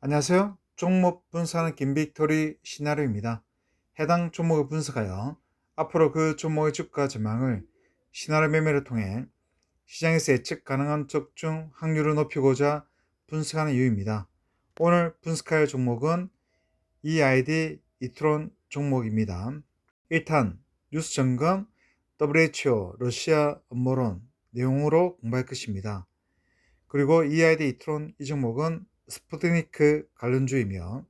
안녕하세요. 종목 분석하는 김빅토리 시나리오입니다. 해당 종목을 분석하여 앞으로 그 종목의 주가 전망을 시나리오 매매를 통해 시장에서 예측 가능한 적중 확률을 높이고자 분석하는 이유입니다. 오늘 분석할 종목은 EID 이트론 종목입니다. 1탄 뉴스 점검 WHO 러시아 음모론 내용으로 공부할 것입니다. 그리고 EID 이트론 이 종목은 스푸트니크 관련주이며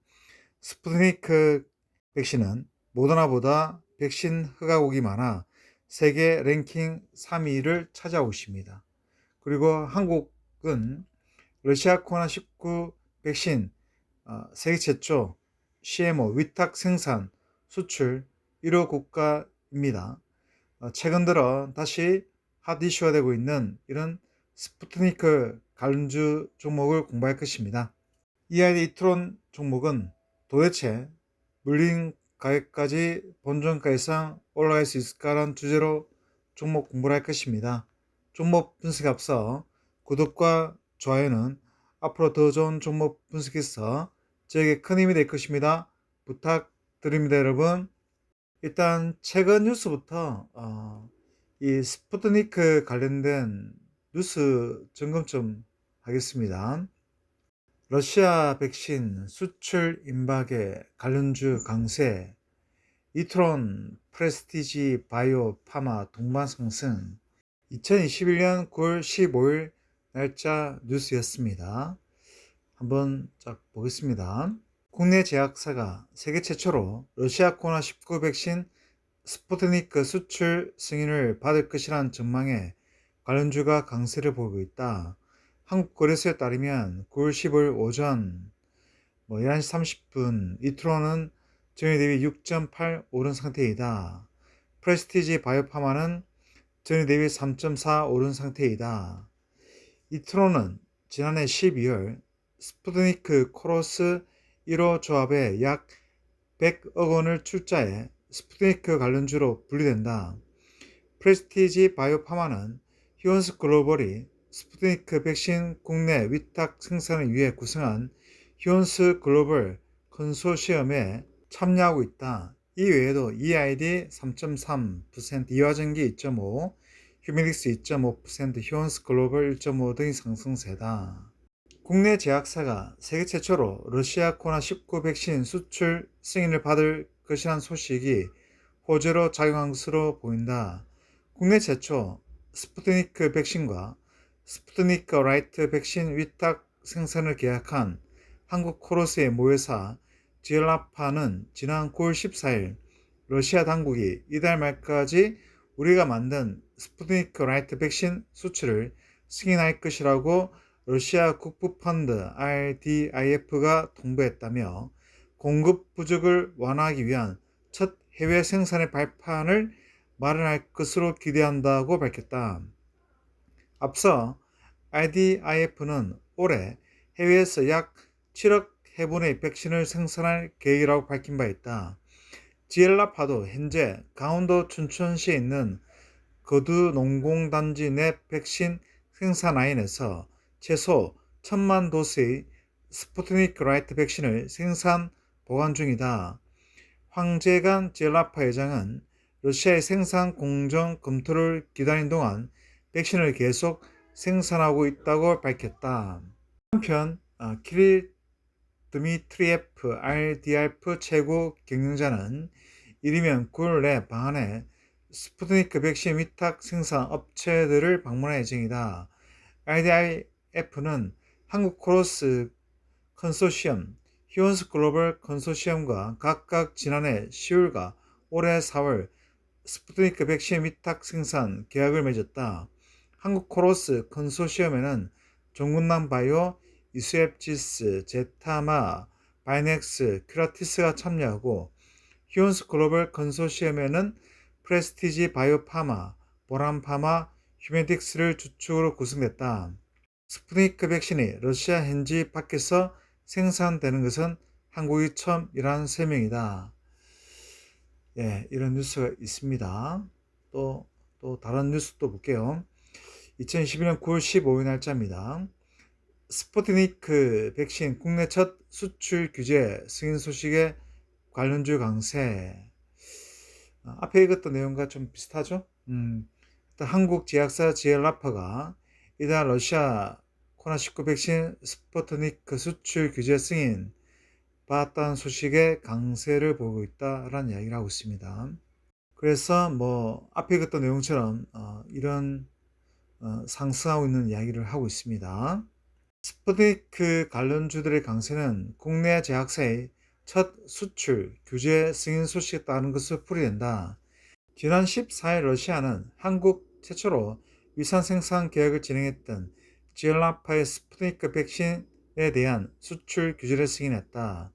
스푸트니크 백신은 모더나보다 백신 허가국이 많아 세계 랭킹 3위를 차지하고 있습니다. 그리고 한국은 러시아 코로나19 백신 세계 최초 CMO 위탁 생산 수출 1호 국가입니다. 최근 들어 다시 핫 이슈가 되고 있는 이런 스푸트니크 관련주 종목을 공부할 것입니다. EID 이트론 종목은 도대체 물린 가격까지 본전가 이상 올라갈 수 있을까라는 주제로 종목 공부를 할 것입니다. 종목 분석에 앞서 구독과 좋아요는 앞으로 더 좋은 종목 분석에서 저에게 큰 힘이 될 것입니다. 부탁드립니다, 여러분. 일단 최근 뉴스부터 이 스푸트니크 관련된 뉴스 점검 좀 하겠습니다. 러시아 백신 수출 임박에 관련주 강세, 이트론 프레스티지 바이오 파마 동반 상승, 2021년 9월 15일 날짜 뉴스였습니다. 한번 쫙 보겠습니다. 국내 제약사가 세계 최초로 러시아 코로나19 백신 스푸트니크 수출 승인을 받을 것이라는 전망에 관련주가 강세를 보이고 있다. 한국거래소에 따르면 9월 15일 오전 11시 30분 이트론은 전일 대비 6.8 오른 상태이다. 프레스티지 바이오파마는 전일 대비 3.4 오른 상태이다. 이트론은 지난해 12월 스푸트니크 코로스 1호 조합에 약 100억 원을 출자해 스푸트니크 관련주로 분류된다. 프레스티지 바이오파마는 히온스 글로벌이 스푸트니크 백신 국내 위탁 생산을 위해 구성한 히온스 글로벌 컨소시엄에 참여하고 있다. 이 외에도 EID 3.3%, 이화전기 2.5%, 휴미닉스 2.5%, 히온스 글로벌 1.5% 등이 상승세다. 국내 제약사가 세계 최초로 러시아 코로나19 백신 수출 승인을 받을 것이란 소식이 호재로 작용한 것으로 보인다. 국내 최초 스푸트니크 백신과 스푸트니크 라이트 백신 위탁 생산을 계약한 한국 코로스의 모회사 지엘라파는 지난 9월 14일 러시아 당국이 이달 말까지 우리가 만든 스푸트니크 라이트 백신 수출을 승인할 것이라고 러시아 국부펀드 RDIF가 통보했다며 공급 부족을 완화하기 위한 첫 해외 생산의 발판을 마련할 것으로 기대한다고 밝혔다. 앞서 RDIF는 올해 해외에서 약 7억 회분의 백신을 생산할 계획이라고 밝힌 바 있다. 지엘라파도 현재 강원도 춘천시에 있는 거두 농공단지 내 백신 생산 라인에서 최소 1,000만 도스의 스푸트니크 라이트 백신을 생산 보관 중이다. 황재관 지엘라파 회장은 러시아의 생산 공정 검토를 기다린 동안 백신을 계속 생산하고 있다고 밝혔다. 한편 키릴 드미트리예프 RDIF 최고 경영자는 이르면 9월 내 방한해 스푸트니크 백신 위탁 생산 업체들을 방문할 예정이다. RDIF는 한국 코로스 컨소시엄, 히온스 글로벌 컨소시엄과 각각 지난해 10월과 올해 4월 스푸트니크 백신 위탁 생산 계약을 맺었다. 한국 코로스 컨소시엄에는 종군남 바이오, 이수앱지스, 제타마, 바이넥스, 큐라티스가 참여하고 히온스 글로벌 컨소시엄에는 프레스티지 바이오파마, 보람파마, 휴메딕스를 주축으로 구성됐다. 스푸트니크 백신이 러시아 현지 밖에서 생산되는 것은 한국이 처음이라는 설명이다. 예, 이런 뉴스가 있습니다. 또 다른 뉴스 또 볼게요. 2012년 9월 15일 날짜입니다. 스푸트니크 백신 국내 첫 수출 규제 승인 소식에 관련주 강세. 앞에 읽었던 내용과 좀 비슷하죠? 일단 한국 제약사 지엘라파가 이달 러시아 코로나19 백신 스푸트니크 수출 규제 승인 받았다는 소식에 강세를 보이고 있다라는 이야기를 하고 있습니다. 그래서 뭐 앞에 읽었던 내용처럼 이런 상승하고 있는 이야기를 하고 있습니다. 스푸트니크 관련주들의 강세는 국내 제약사의 첫 수출 규제 승인 소식에 따른 것으로 풀이된다. 지난 14일 러시아는 한국 최초로 위산 생산 계획을 진행했던 지엘라파의 스푸트니크 백신에 대한 수출 규제를 승인했다.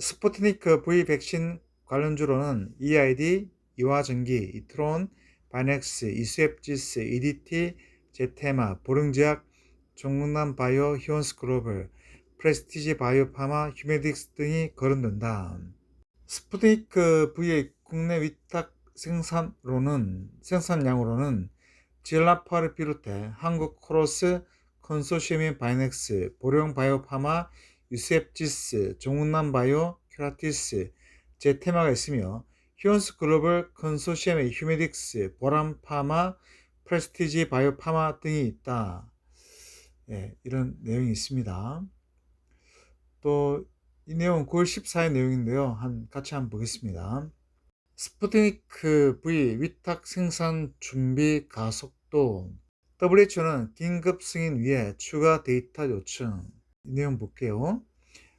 스푸트니크 V 백신 관련주로는 EID, 이화전기, 이트론, 바이넥스, 이수앱지스, EDT, 제테마, 보령제약, 종국남 바이오, 히온스 글로벌, 프레스티지 바이오파마, 휴메딕스 등이 거론된다. 스푸트니크 V의 국내 위탁 생산량으로는 지엘라파를 비롯해 한국 코로스 컨소시엄인 바이넥스, 보령 바이오파마, 유셉지스, 종국남 바이오, 큐라티스, 제테마가 있으며 히온스 글로벌 컨소시엄의 휴메딕스, 보람파마, 프레스티지 바이오파마 등이 있다. 이런 내용이 있습니다. 또 이 내용은 9월 14일 내용인데요. 같이 한번 보겠습니다. 스푸트니크 V 위탁 생산 준비 가속도. WHO는 긴급 승인 위해 추가 데이터 요청. 이 내용 볼게요.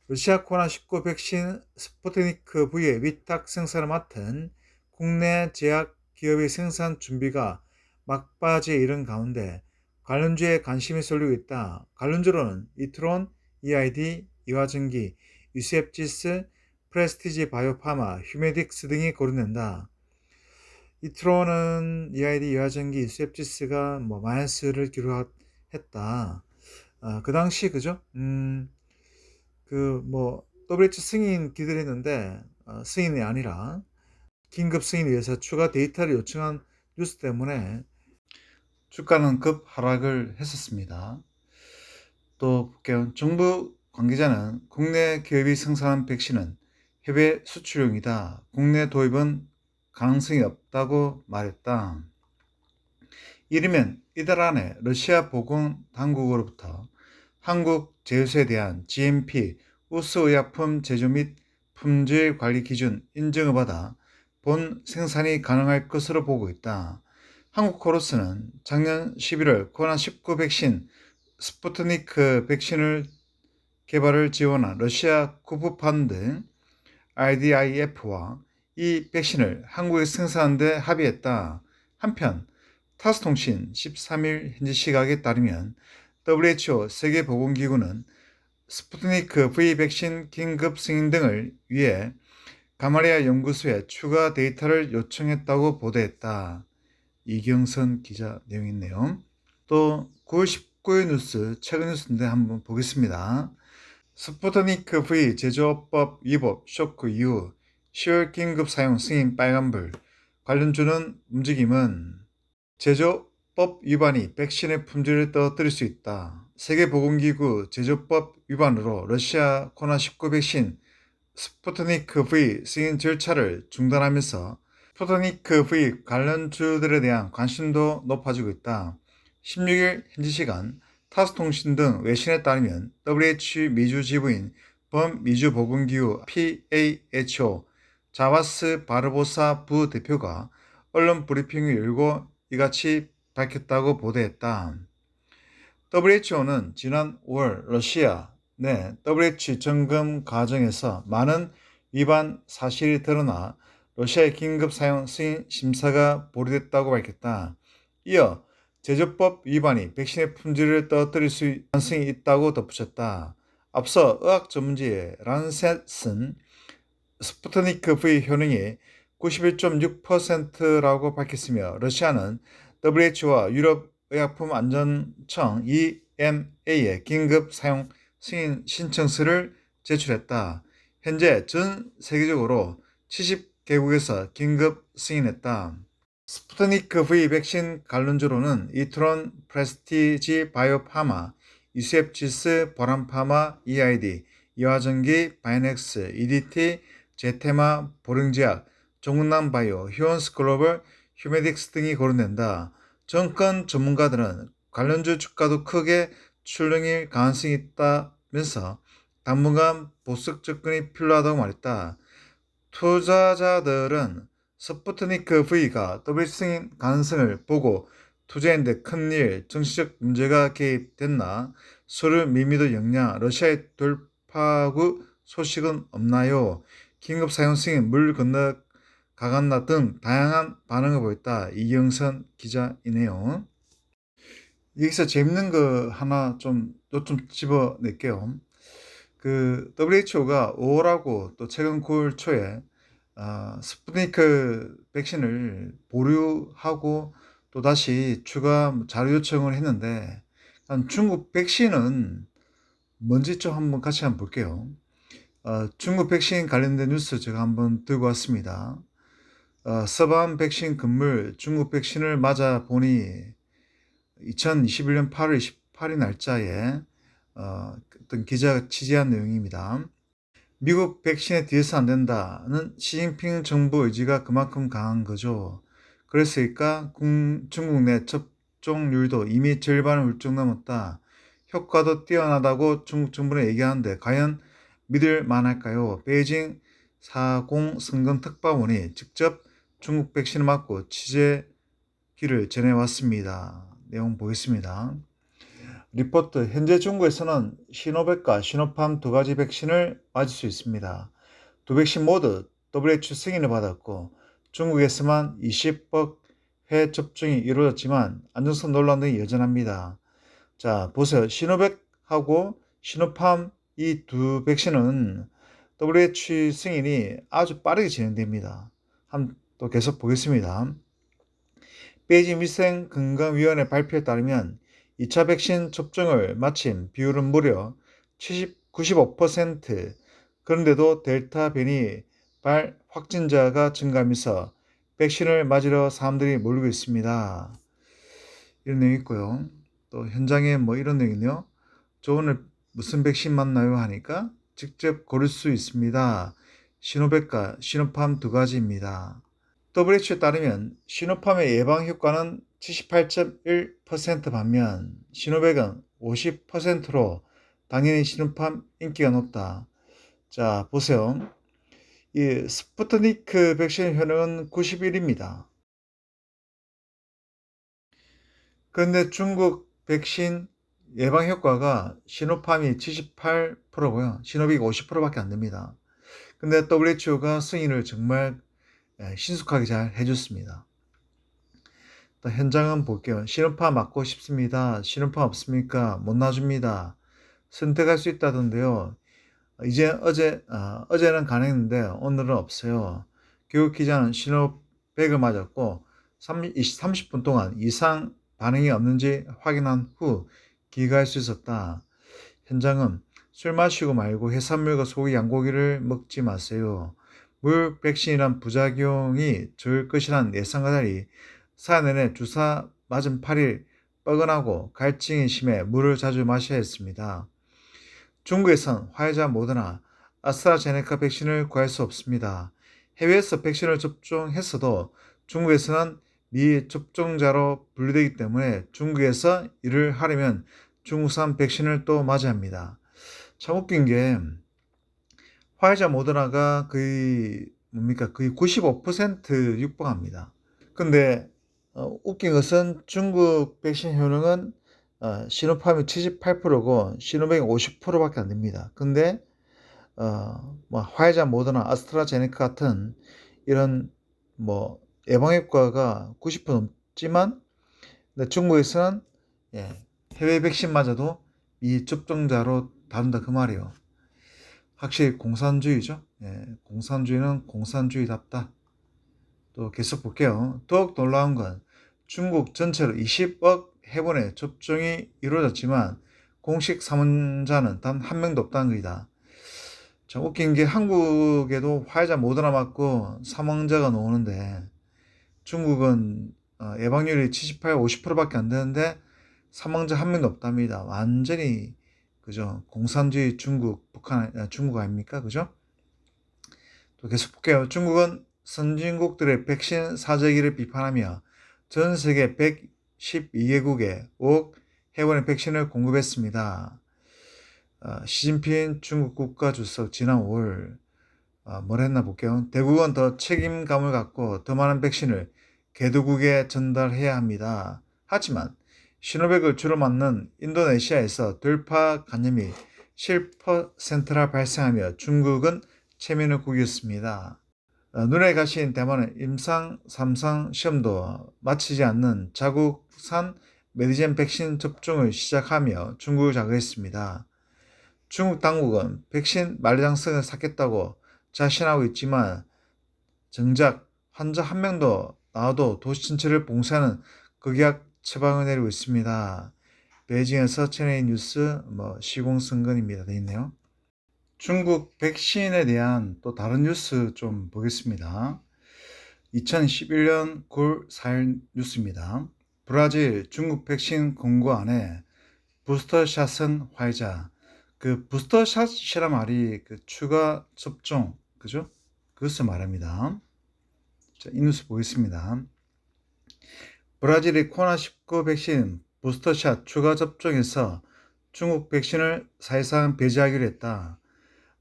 러시아 코로나19 백신 스푸트니크 V의 위탁 생산을 맡은 국내 제약 기업의 생산 준비가 막바지에 이른 가운데 관련주에 관심이 쏠리고 있다. 관련주로는 이트론, EID, 이화전기, 유셉지스, 프레스티지 바이오파마, 휴메딕스 등이 거론된다. 이트론은 EID, 이화전기, 유셉지스가 마이너스를 기록했다. 그 당시 그죠? WHO 승인 기대했는데 승인이 아니라 긴급 승인 위해서 추가 데이터를 요청한 뉴스 때문에 주가는 급 하락을 했었습니다. 또 볼게요. 정부 관계자는 국내 기업이 생산한 백신은 해외 수출용이다. 국내 도입은 가능성이 없다고 말했다. 이르면 이달 안에 러시아 보건당국으로부터 한국 제휴소에 대한 GMP 우수의약품 제조 및 품질 관리 기준 인증을 받아 본 생산이 가능할 것으로 보고 있다. 한국 코로스는 작년 11월 코로나19 백신 스푸트니크 백신을 개발을 지원한 러시아 쿠프펀드 RDIF와 이 백신을 한국에 생산하는 데 합의했다. 한편 타스통신 13일 현지 시각에 따르면 WHO 세계보건기구는 스푸트니크 V 백신 긴급 승인 등을 위해 가마리아 연구소에 추가 데이터를 요청했다고 보도했다. 이경선 기자 내용이네요. 또 9월 19일 뉴스, 최근 뉴스인데 한번 보겠습니다. 스푸트니크 V 제조법 위법 쇼크 이후 10월 긴급 사용 승인 빨간불. 관련주는 움직임은 제조법 위반이 백신의 품질을 떨어뜨릴 수 있다. 세계보건기구 제조법 위반으로 러시아 코로나19 백신 스푸트니크 V 승인 절차를 중단하면서 스푸트니크 V 관련주들에 대한 관심도 높아지고 있다. 16일 현지 시간 타스통신 등 외신에 따르면 WHO 미주 지부인 범미주 보건기구 PAHO 자바스 바르보사 부대표가 언론 브리핑을 열고 이같이 밝혔다고 보도했다. WHO는 지난 5월 러시아 내 WHO 점검 과정에서 많은 위반 사실이 드러나 러시아의 긴급 사용 승인 심사가 보류됐다고 밝혔다. 이어 제조법 위반이 백신의 품질을 떨어뜨릴 수 가능성이 있다고 덧붙였다. 앞서 의학 전문지의 란셋은 스푸트니크 V 효능이 91.6%라고 밝혔으며 러시아는 WHO와 유럽의약품안전청 EMA에 긴급 사용 승인 신청서를 제출했다. 현재 전 세계적으로 70개국에서 긴급 승인했다. 스푸트니크 V 백신 관련주로는 이트론, 프레스티지 바이오파마, 이셉지스, 보람파마, EID, 이화전기, 바이넥스, EDT, 제테마, 보령제약, 종문남바이오, 휴원스글로벌, 휴메딕스 등이 거론된다. 정권 전문가들은 관련주 주가도 크게 출렁일 가능성이 있다면서 당분간 보수 접근이 필요하다고 말했다. 투자자들은 스푸트니크 V가 더블 승인 가능성을 보고 투자했는데 큰일, 정치적 문제가 개입됐나? 서류 미미도 역량, 러시아의 돌파구 소식은 없나요? 긴급 사용 승인, 물 건너 가갔나 등 다양한 반응을 보였다. 이경선 기자이네요. 여기서 재밌는 거 하나 좀 집어낼게요. WHO가 5월하고 또 최근 9월 초에 스푸트니크 백신을 보류하고 또 다시 추가 자료 요청을 했는데 중국 백신은 뭔지 좀 한번 같이 한번 볼게요. 중국 백신 관련된 뉴스 제가 한번 들고 왔습니다. 서반 백신 금물 중국 백신을 맞아 보니 2021년 8월 28일 날짜에 어떤 기자가 취재한 내용입니다. 미국 백신에 뒤에서 안 된다는 시진핑 정부 의지가 그만큼 강한 거죠. 그랬으니까 중국 내 접종률도 이미 절반을 훌쩍 넘었다. 효과도 뛰어나다고 중국 정부는 얘기하는데 과연 믿을 만할까요? 베이징 40 성근 특파원이 직접 중국 백신을 맞고 취재기를 전해왔습니다. 내용 보겠습니다. 리포트, 현재 중국에서는 시노백과 시노팜 두 가지 백신을 맞을 수 있습니다. 두 백신 모두 WHO 승인을 받았고 중국에서만 20억 회 접종이 이루어졌지만 안전성 논란 등이 여전합니다. 자, 보세요. 시노백하고 시노팜 이 두 백신은 WHO 승인이 아주 빠르게 진행됩니다. 또 계속 보겠습니다. 베이징 위생건강위원회 발표에 따르면 2차 백신 접종을 마친 비율은 무려 95%, 그런데도 델타 변이발 확진자가 증가하면서 백신을 맞으러 사람들이 몰리고 있습니다. 이런 내용이 있고요. 또 현장에 이런 내용이네요. 저 오늘 무슨 백신 맞나요? 하니까 직접 고를 수 있습니다. 시노백과 시노팜 두 가지입니다. WHO에 따르면 시노팜의 예방 효과는 78.1% 반면 시노백은 50%로 당연히 시노팜 인기가 높다. 자, 보세요. 이 스푸트니크 백신 효능은 91입니다. 그런데 중국 백신 예방 효과가 시노팜이 78%고요. 시노빅이 50%밖에 안 됩니다. 근데 WHO가 승인을 정말 신속하게 잘 해줬습니다. 또 현장은 볼게요. 시노팜 맞고 싶습니다. 시노팜 없습니까? 못 놔줍니다. 선택할 수 있다던데요. 어제는 가능했는데 오늘은 없어요. 교육 기자는 시노백을 맞았고 30분 동안 이상 반응이 없는지 확인한 후 귀가할 수 있었다. 현장은 술 마시고 말고 해산물과 소고기, 양고기를 먹지 마세요. 물 백신이란 부작용이 적을 것이란 예상과 달리 4일 내내 주사 맞은 8일 뻐근하고 갈증이 심해 물을 자주 마셔야 했습니다. 중국에선 화이자, 모더나, 아스트라제네카 백신을 구할 수 없습니다. 해외에서 백신을 접종했어도 중국에서는 미접종자로 분류되기 때문에 중국에서 일을 하려면 중국산 백신을 또 맞아야 합니다. 참 웃긴 게 화이자, 모더나가 거의 95% 육박합니다. 근데 웃긴 것은 중국 백신 효능은 시노팜이 78%고 시노백이 50%밖에 안 됩니다. 근데 화이자, 모더나, 아스트라제네카 같은 이런 예방 효과가 90% 넘지만 중국에서는 해외 백신마저도 이 접종자로 다룬다 그 말이에요. 확실히 공산주의죠. 공산주의는 공산주의답다. 또 계속 볼게요. 더욱 놀라운 건 중국 전체로 20억 회분의 접종이 이루어졌지만 공식 사망자는 단 한 명도 없다는 것이다. 참 웃긴 게 한국에도 화이자, 모더나 맞고 사망자가 나오는데 중국은 예방률이 78, 50%밖에 안 되는데 사망자 한 명도 없답니다. 완전히 그죠? 공산주의 중국 아닙니까? 그죠? 또 계속 볼게요. 중국은 선진국들의 백신 사재기를 비판하며 전 세계 112개국에 5억 회원의 백신을 공급했습니다. 시진핑 중국 국가주석 지난 5월 뭘 했나 볼게요. 대국은 더 책임감을 갖고 더 많은 백신을 개도국에 전달해야 합니다. 하지만 시노백을 주로 맞는 인도네시아에서 돌파 감염이 7%나 발생하며 중국은 체면을 구겼습니다. 눈에 가신 대만은 임상 3상 시험도 마치지 않는 자국산 메디젠 백신 접종을 시작하며 중국을 자극했습니다. 중국 당국은 백신 만리장성을 쌓겠다고 자신하고 있지만 정작 환자 한 명도 나와도 도시 전체를 봉쇄하는 극약 처방을 내리고 있습니다. 베이징에서 채널A 뉴스 시공성근입니다. 되어 있네요. 중국 백신에 대한 또 다른 뉴스 좀 보겠습니다. 2011년 9월 4일 뉴스입니다. 브라질 중국 백신 공고안에 부스터샷은 화이자. 그 부스터샷이란 말이 그 추가 접종, 그죠? 그것을 말합니다. 자, 이 뉴스 보겠습니다. 브라질이 코로나19 백신 부스터샷 추가 접종에서 중국 백신을 사실상 배제하기로 했다.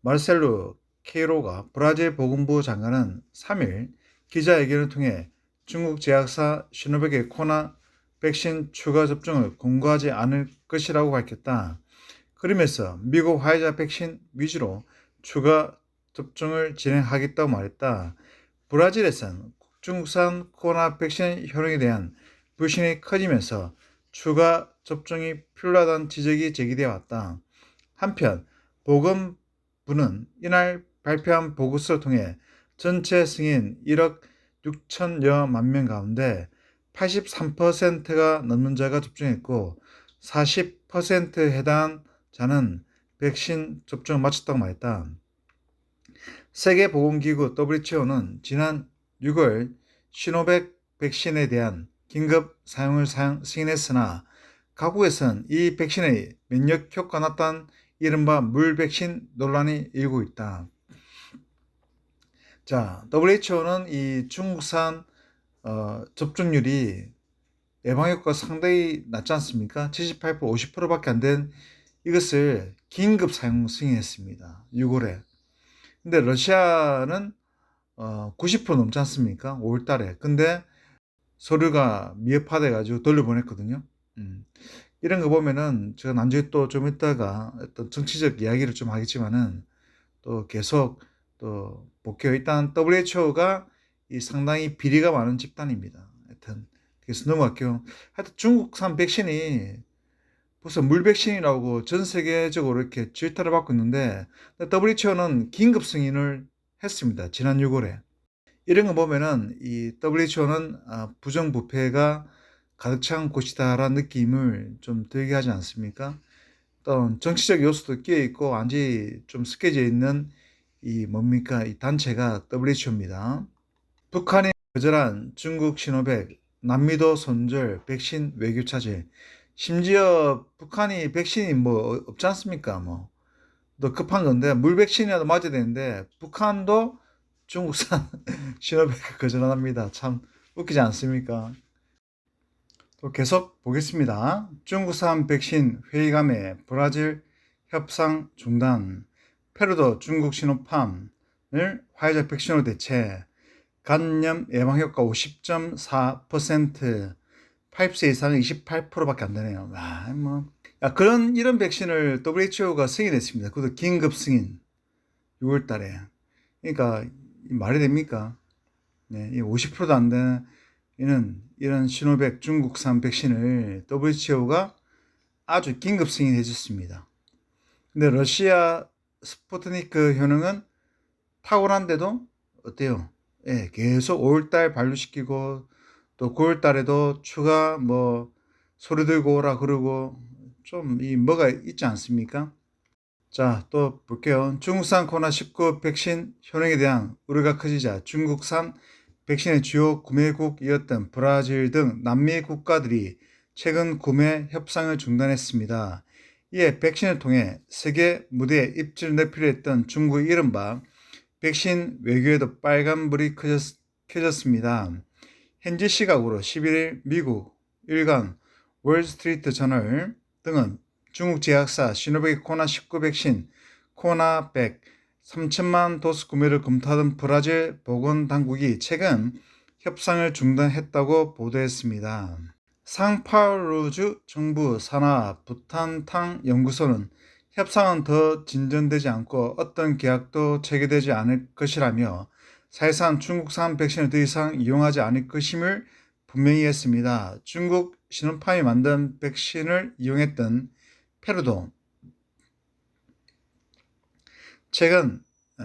마르셀로 케이로가 브라질 보건부 장관은 3일 기자회견을 통해 중국 제약사 시노백의 코로나 백신 추가 접종을 공고하지 않을 것이라고 밝혔다. 그러면서 미국 화이자 백신 위주로 추가 접종을 진행하겠다고 말했다. 브라질에선 중국산 코로나 백신 효능에 대한 불신이 커지면서 추가 접종이 필요하다는 지적이 제기되어 왔다. 한편 보건부는 이날 발표한 보고서를 통해 전체 승인 1억 6천여만 명 가운데 83%가 넘는 자가 접종했고 40%에 해당한 자는 백신 접종을 마쳤다고 말했다. 세계보건기구 WHO는 지난 6월 시노백 백신에 대한 긴급 사용을 승인했으나 각국에선 이 백신의 면역 효과가 낮다는 이른바 물백신 논란이 일고 있다. 자, WHO는 이 중국산 접종률이 예방효과가 상당히 낮지 않습니까? 78%, 50%밖에 안 된 이것을 긴급 사용 승인했습니다. 6월에. 근데 러시아는 90% 넘지 않습니까? 5월 달에. 근데 서류가 미흡하돼 가지고 돌려보냈거든요. 이런 거 보면은 제가 나중에 또 좀 이따가 어떤 정치적 이야기를 좀 하겠지만은 또 계속 또 볼게요. 일단 WHO가 이 상당히 비리가 많은 집단입니다. 하여튼 그래서 넘어갈게요. 하여튼 중국산 백신이 벌써 물백신이라고 전 세계적으로 이렇게 질타를 받고 있는데 WHO는 긴급 승인을 했습니다. 지난 6월에. 이런 거 보면은 이 WHO는 부정부패가 가득 찬 곳이다라는 느낌을 좀 들게 하지 않습니까? 또 정치적 요소도 끼어 있고 완전히 좀 섞여져 있는 이 뭡니까? 이 단체가 WHO입니다. 북한이 거절한 중국 시노백, 남미도 손절, 백신 외교 차질. 심지어 북한이 백신이 뭐 없지 않습니까? 또 급한 건데 물백신이라도 맞아야 되는데 북한도 중국산 시노백을 거절합니다. 참 웃기지 않습니까? 또 계속 보겠습니다. 중국산 백신 회의감에 브라질 협상 중단. 페루도 중국 시노팜을 화이자 백신으로 대체. 간염 예방 효과 50.4%, 80세 이상은 28%밖에 안 되네요. 이런 백신을 WHO가 승인했습니다. 그것도 긴급 승인. 6월 달에. 그러니까 말이 됩니까? 네, 50%도 안 되는 이런 시노백 중국산 백신을 WHO가 아주 긴급 승인해 줬습니다. 근데 러시아 스푸트니크 효능은 탁월한데도 어때요? 예, 계속 5월달 반류시키고 또 9월달에도 추가 소리 들고 오라 그러고 좀 뭐가 있지 않습니까? 자, 또 볼게요. 중국산 코로나19 백신 효능에 대한 우려가 커지자 중국산 백신의 주요 구매국이었던 브라질 등 남미 국가들이 최근 구매 협상을 중단했습니다. 이에 백신을 통해 세계 무대에 입지를 넓히려 했던 중국의 이른바 백신 외교에도 빨간불이 켜졌습니다. 현지 시각으로 11일 미국 일간 월스트리트 저널 등은 중국 제약사 시노백의 코로나19 백신 코로나100 3천만 도스 구매를 검토하던 브라질 보건당국이 최근 협상을 중단했다고 보도했습니다. 상파울루주 정부 산하 부탄탕 연구소는 협상은 더 진전되지 않고 어떤 계약도 체결되지 않을 것이라며 사실상 중국산 백신을 더 이상 이용하지 않을 것임을 분명히 했습니다. 중국 시노팜이 만든 백신을 이용했던 페루도 최근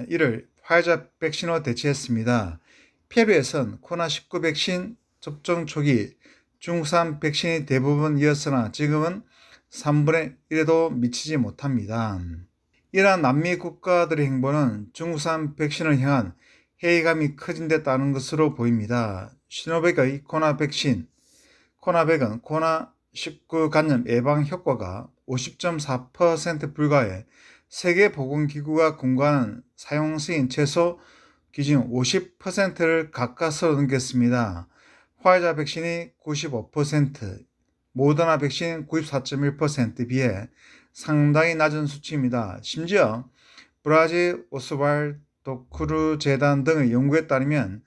이를 화이자 백신으로 대체했습니다. 페루에선 코로나19 백신 접종 초기 중국산 백신이 대부분이었으나 지금은 3분의 1에도 미치지 못합니다. 이러한 남미 국가들의 행보는 중국산 백신을 향한 회의감이 커진 데 따른 것으로 보입니다. 시노백의 코로나 백신, 코로나100은 코로나19 감염 예방 효과가 50.4% 불과해 세계보건기구가 공고하는 사용 승인 최소 기준 50%를 가까스로 넘겼습니다. 화이자 백신이 95%, 모더나 백신 94.1%에 비해 상당히 낮은 수치입니다. 심지어 브라질 오스왈도 크루 재단 등의 연구에 따르면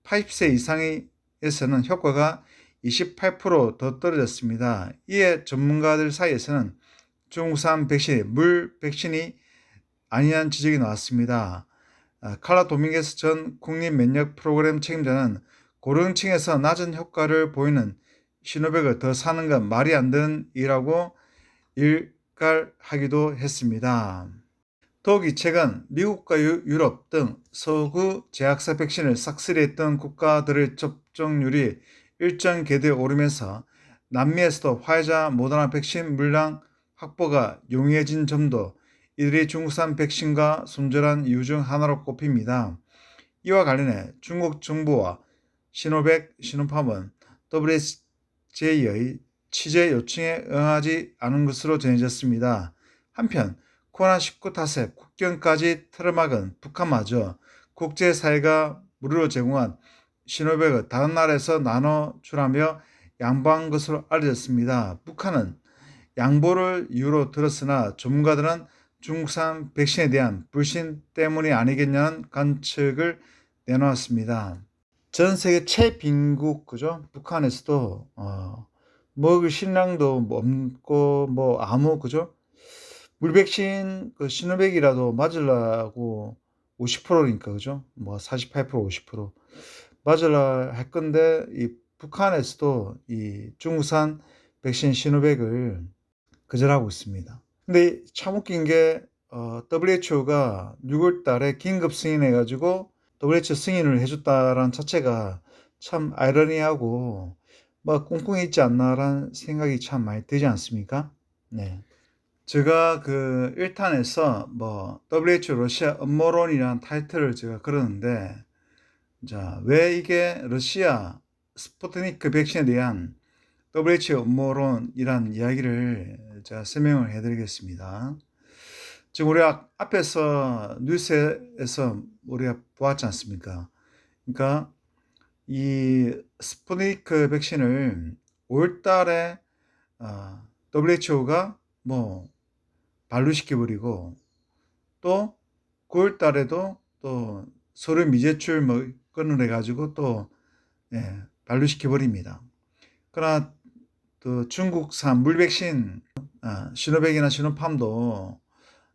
80세 이상에서는 효과가 28% 떨어졌습니다. 이에 전문가들 사이에서는 중국산 백신이 물 백신이 아니라는 지적이 나왔습니다. 칼라 도밍게스 전 국립면역 프로그램 책임자는 고령층에서 낮은 효과를 보이는 시노백을 더 사는 건 말이 안 되는 일이라고 일갈하기도 했습니다. 더욱이 최근 미국과 유럽 등 서구 제약사 백신을 싹쓸이했던 국가들의 접종률이 일정 궤도에 오르면서 남미에서도 화이자 모더나 백신 물량 확보가 용이해진 점도 이들이 중국산 백신과 손절한 이유 중 하나로 꼽힙니다. 이와 관련해 중국 정부와 시노백, 시노팜은 WHO의 취재 요청에 응하지 않은 것으로 전해졌습니다. 한편 코로나19 탓에 국경까지 틀어막은 북한마저 국제사회가 무료로 제공한 시노백을 다른 나라에서 나눠주라며 양보한 것으로 알려졌습니다. 북한은 양보를 이유로 들었으나 전문가들은 중국산 백신에 대한 불신 때문이 아니겠냐는 관측을 내놓았습니다. 전 세계 최빈국 그죠? 북한에서도 먹을 식량도 없고 아무 그죠? 물 백신 그 시노백이라도 맞으려고 50%니까 그죠? 48% 50% 맞으려 할 건데 이 북한에서도 이 중국산 백신 시노백을 거절하고 있습니다. 근데 참 웃긴 게 WHO가 6월 달에 긴급 승인해가지고 WHO 승인을 해줬다라는 자체가 참 아이러니하고 꿍꿍이 있지 않나라는 생각이 참 많이 들지 않습니까? 네. 제가 그 1탄에서 WHO 러시아 음모론이라는 타이틀을 제가 걸었는데 자, 왜 이게 러시아 스푸트니크 백신에 대한 WHO 음모론이란 이야기를 제가 설명을 해드리겠습니다. 지금 우리가 앞에서 뉴스에서 우리가 보았지 않습니까? 그러니까 이 스푸트니크 백신을 5월달에 WHO가 반류시켜버리고 또 9월달에도 또 서류 미제출 건을 해가지고 또 반류시켜버립니다. 그러나 또 중국산 물백신 시노백이나 시노팜도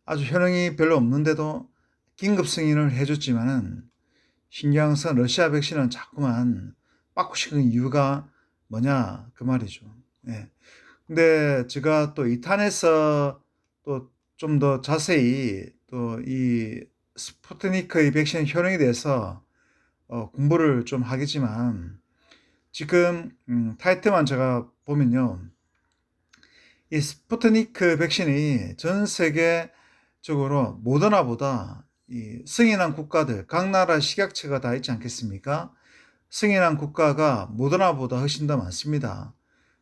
아주 효능이 별로 없는데도 긴급 승인을 해줬지만은 신경 쓴 러시아 백신은 자꾸만 바꾸시는 이유가 뭐냐 그 말이죠. 근데 제가 또 2탄에서 또 좀 더 자세히 또 이 스푸트니크의 백신 효능에 대해서 공부를 좀 하겠지만 지금 타이틀만 제가 보면요. 이 스푸트니크 백신이 전 세계적으로 모더나보다 이 승인한 국가들, 각 나라 식약처가 다 있지 않겠습니까? 승인한 국가가 모더나보다 훨씬 더 많습니다.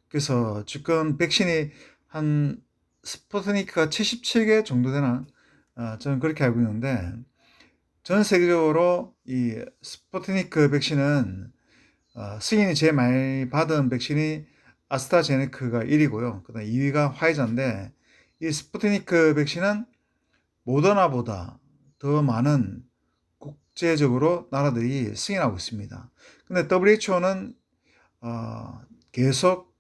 그래서 지금 백신이 한 스푸트니크가 77개 정도 되나? 저는 그렇게 알고 있는데, 전 세계적으로 이 스푸트니크 백신은 승인이 제일 많이 받은 백신이 아스트라제네카가 1위고요. 그다음 2위가 화이자인데, 이 스푸트니크 백신은 모더나보다 더 많은 국제적으로 나라들이 승인하고 있습니다. 근데 WHO는 계속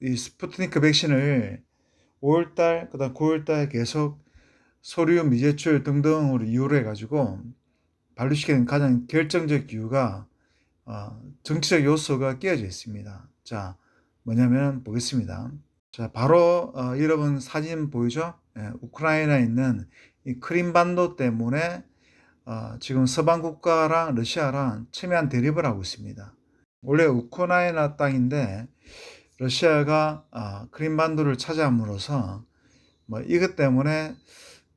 이 스푸트니크 백신을 5월달, 그다음 9월달 계속 서류 미제출 등등으로 이유로 해가지고 반려시키는 가장 결정적 이유가 정치적 요소가 끼어져 있습니다. 자, 뭐냐면 보겠습니다. 자, 바로 여러분 사진 보이죠? 예, 우크라이나에 있는 이 크림반도 때문에 지금 서방 국가랑 러시아랑 첨예한 대립을 하고 있습니다. 원래 우크라이나 땅인데 러시아가 크림반도를 차지함으로써 뭐 이것 때문에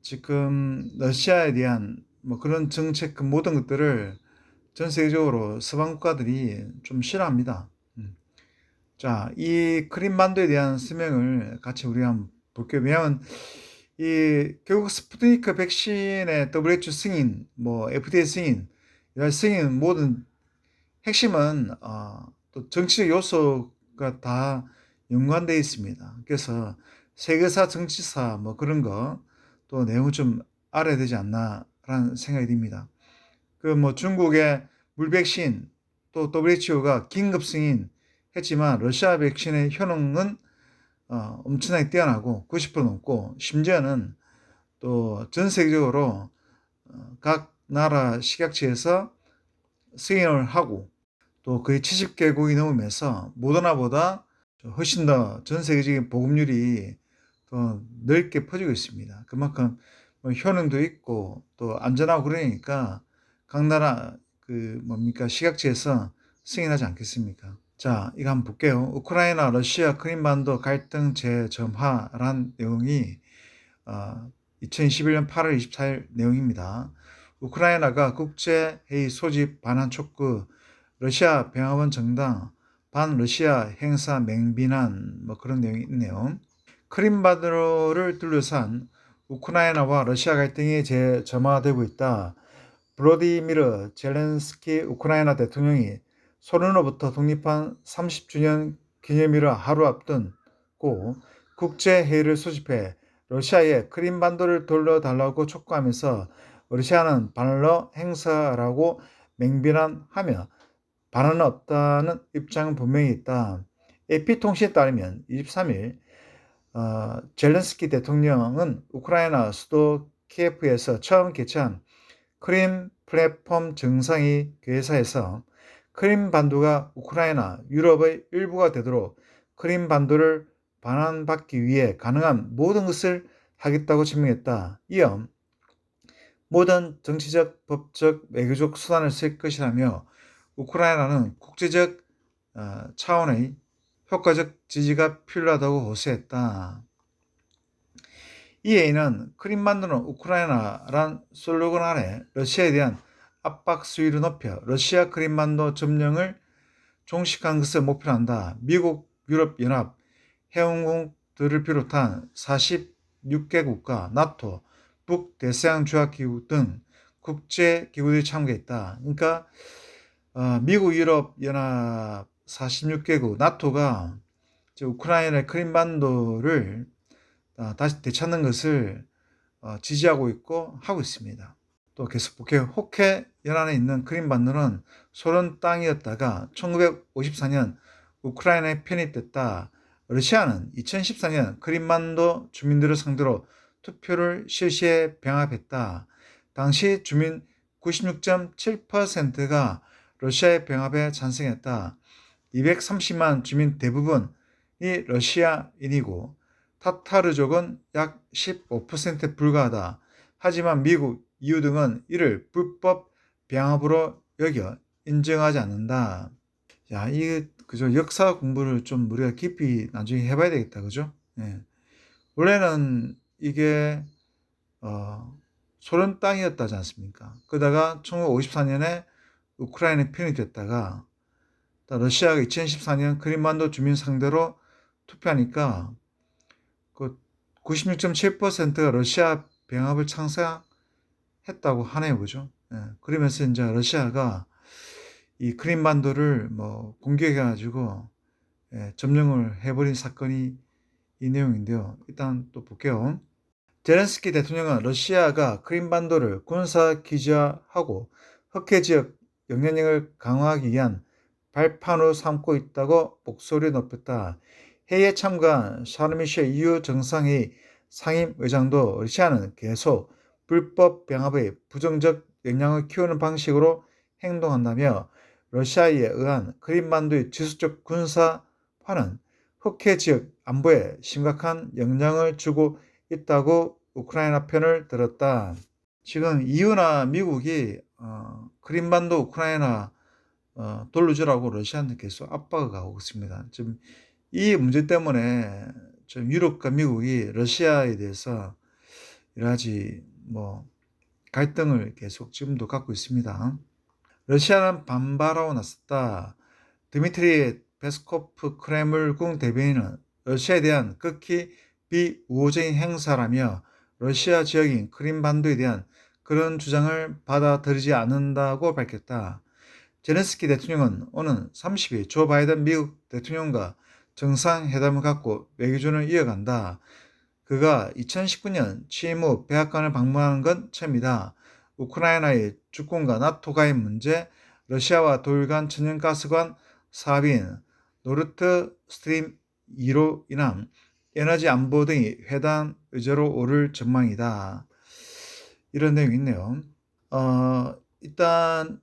지금 러시아에 대한 뭐 그런 정책 그 모든 것들을 전 세계적으로 서방 국가들이 좀 싫어합니다. 자, 이 크림반도에 대한 설명을 같이 우리 한번 볼게요. 왜냐하면 이 결국 스푸트니크 백신의 WHO 승인, 뭐 FDA 승인, 이런 승인 모든 핵심은 또 정치적 요소가 다 연관되어 있습니다. 그래서 세계사, 정치사 뭐 그런 거 또 내용을 좀 알아야 되지 않나라는 생각이 듭니다. 그 뭐 중국의 물백신 또 WHO가 긴급 승인 했지만 러시아 백신의 효능은 엄청나게 뛰어나고 90% 넘고 심지어는 또 전 세계적으로 각 나라 식약처에서 승인을 하고 또 거의 70개국이 넘으면서 모더나보다 훨씬 더 전 세계적인 보급률이 더 넓게 퍼지고 있습니다. 그만큼 뭐 효능도 있고 또 안전하고 그러니까 각 나라 그 뭡니까 식약처에서 승인하지 않겠습니까? 자, 이거 한번 볼게요. 우크라이나, 러시아, 크림반도 갈등 재점화란 내용이 2021년 8월 24일 내용입니다. 우크라이나가 국제회의 소집 반환 촉구, 러시아 병합원 정당, 반러시아 행사 맹비난 뭐 그런 내용이 있네요. 크림반도를 둘러싼 우크라이나와 러시아 갈등이 재점화되고 있다. 브로디미르 젤렌스키 우크라이나 대통령이 소련으로부터 독립한 30주년 기념일을 하루 앞둔고 국제회의를 소집해 러시아에 크림반도를 돌려달라고 촉구하면서 러시아는 반러 행사라고 맹비난하며 반환은 없다는 입장은 분명히 있다. AP통신에 따르면 23일 젤렌스키 대통령은 우크라이나 수도 키예프에서 처음 개최한 크림 플랫폼 정상회의 회사에서 크림반도가 우크라이나, 유럽의 일부가 되도록 크림반도를 반환받기 위해 가능한 모든 것을 하겠다고 증명했다. 이어 모든 정치적, 법적, 외교적 수단을 쓸 것이라며 우크라이나는 국제적 차원의 효과적 지지가 필요하다고 호소했다. 이 회의는 크림반도는 우크라이나란 슬로건 아래 러시아에 대한 압박 수위를 높여 러시아 크림반도 점령을 종식한 것을 목표로 한다. 미국, 유럽연합, 회원국들을 비롯한 46개국과 나토, 북대서양조약기구 등 국제기구들이 참가했다. 그러니까 미국, 유럽연합 46개국, 나토가 우크라이나의 크림반도를 다시 되찾는 것을 지지하고 있고 하고 있습니다. 또 계속 볼게요. 호케 연안에 있는 크림반도는 소련 땅이었다가 1954년 우크라이나에 편입됐다. 러시아는 2014년 크림반도 주민들을 상대로 투표를 실시해 병합했다. 당시 주민 96.7%가 러시아의 병합에 찬성했다. 230만 주민 대부분이 러시아인이고 타타르족은 약 15%에 불과하다. 하지만 미국, EU 등은 이를 불법 병합으로 여겨 인정하지 않는다. 야, 이 그죠? 역사 공부를 좀 우리가 깊이 나중에 해봐야 되겠다, 그죠? 예. 원래는 이게 소련 땅이었다지 않습니까? 그러다가 1954년에 우크라이나에 편입됐다가 러시아가 2014년 크림반도 주민 상대로 투표하니까 그 96.7%가 러시아 병합을 창사했다고 하네요. 그죠? 예. 그러면서 이제 러시아가 이 크림반도를 뭐 공격해 가지고 점령을 해버린 사건이 이 내용인데요. 일단 또 볼게요. 제렌스키 대통령은 러시아가 크림반도를 군사 기지화하고 흑해 지역 영향력을 강화하기 위한 발판으로 삼고 있다고 목소리 높였다. 회의에 참가한 샤르미셸 EU 정상회의 상임의장도 러시아는 계속 불법 병합의 부정적 영향을 키우는 방식으로 행동한다며 러시아에 의한 크림반도의 지속적 군사화는 흑해 지역 안보에 심각한 영향을 주고 있다고 우크라이나 편을 들었다. 지금 EU나 미국이 크림반도 우크라이나 돌려주라고 러시아한테 계속 압박을 가고 있습니다. 지금 이 문제 때문에 좀 유럽과 미국이 러시아에 대해서 여러 가지 뭐 갈등을 계속 지금도 갖고 있습니다. 러시아는 반발하고 나섰다. 드미트리 페스코프 크레물궁 대변인은 러시아에 대한 극히 비우호적인 행사라며 러시아 지역인 크림반도에 대한 그런 주장을 받아들이지 않는다고 밝혔다. 제렌스키 대통령은 오는 30일 조 바이든 미국 대통령과 정상회담을 갖고 외교전을 이어간다. 그가 2019년 취임 후 백악관을 방문하는 건 처음이다. 우크라이나의 주권과 나토 가입 문제, 러시아와 도율간 천연가스관 사업인 노르트 스트림 2로 인한 에너지 안보 등이 회담 의제로 오를 전망이다. 이런 내용이 있네요. 일단